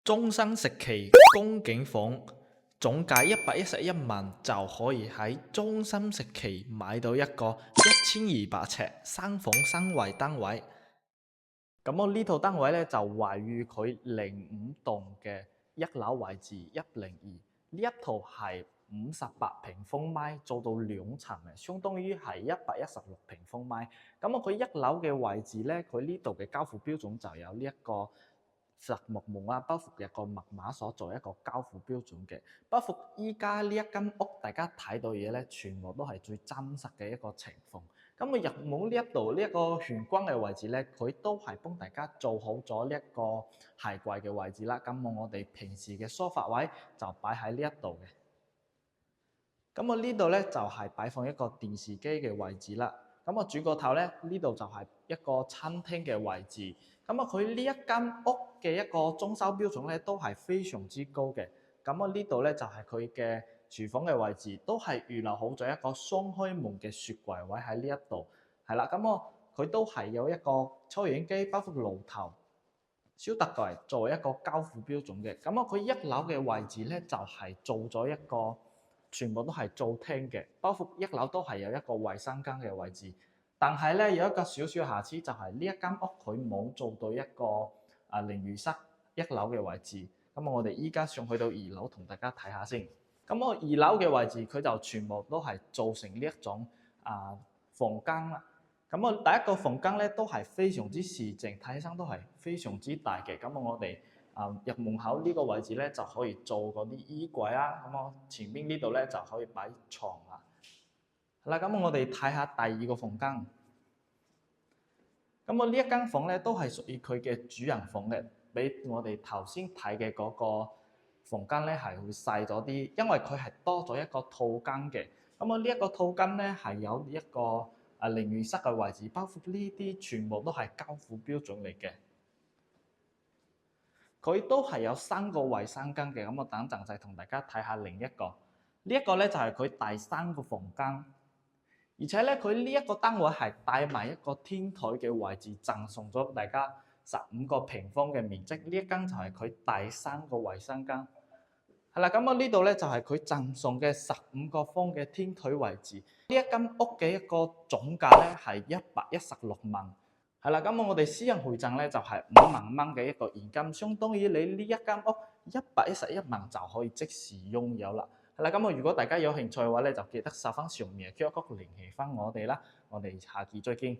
終身食期公景房，總價111萬就可以喺終身食期買到一個1200尺3房3衛單位。咁我呢套單位咧就位於佢05棟嘅一樓位置102，呢一套係58平方米做到2層嘅，相當於係116平方米。咁佢一樓嘅位置咧，佢呢度嘅交付標準就有呢一個實木門啊，包括一個密碼鎖做一個交付標準嘅。包括依家呢一間屋，大家睇到嘢咧，全部都係最真實嘅一個情況。咁入門呢一度呢一個玄關嘅位置咧，佢都係幫大家做好咗呢一個鞋櫃嘅位置啦。咁我哋平時嘅梳化位就擺喺呢一度嘅。咁我呢度咧就係擺放一個電視機嘅位置啦。咁我轉個頭咧，呢度就係一個餐廳嘅位置。咁佢呢一間屋嘅一個裝修標準咧，都係非常之高嘅。咁我呢度咧就係佢嘅廚房嘅位置，都係預留好咗一個雙開門嘅雪櫃位喺呢一度。係啦，咁佢都係有一個抽油煙機，包括爐頭、燒特櫃作為一個交付標準嘅。咁佢一樓嘅位置咧就係做咗一個全部都係做廳嘅，包括一樓都係有一個衛生間嘅位置。但係咧有一個少少瑕疵，就係呢一間屋佢冇做到一個淋浴室一樓嘅位置。咁我哋依家上去到2樓同大家睇下先。咁我2樓嘅位置佢就全部都係做成呢一種房間啦。咁我第一個房間咧都係非常之市正，睇起身都係非常之大嘅。咁我哋入門口呢個位置咧就可以做嗰啲衣櫃啦。咁我前邊呢度咧就可以擺床啦。好啦，咁我哋睇下第二個房間。咁我呢一間房咧都係屬於佢嘅主人房嘅，比我哋頭先睇嘅嗰個房間咧係會細咗啲，因為佢係多咗一個套間嘅。咁我呢一個套間咧係有一個淋浴室嘅位置，包括呢啲全部都係交付標準嚟嘅。佢都係有3個衛生間嘅。咁我等陣就同大家睇下另一個。呢一個咧就係佢第3個房間。而且咧，佢呢一個單位係帶埋一個天台嘅位置，贈送咗大家15個平方嘅面積。呢一間就係佢第3個衛生間。係啦，咁我呢度咧就係佢贈送嘅15個方嘅天台位置。呢一間屋嘅一個總價咧係116萬。係啦，咁我哋私人回贈咧就係5萬蚊嘅一個現金，相當於你呢一間屋111萬就可以即時擁有啦。係啦，咁如果大家有興趣嘅話咧，就記得掃翻上面嘅 QR code 聯繫翻我哋啦。我哋下期再見。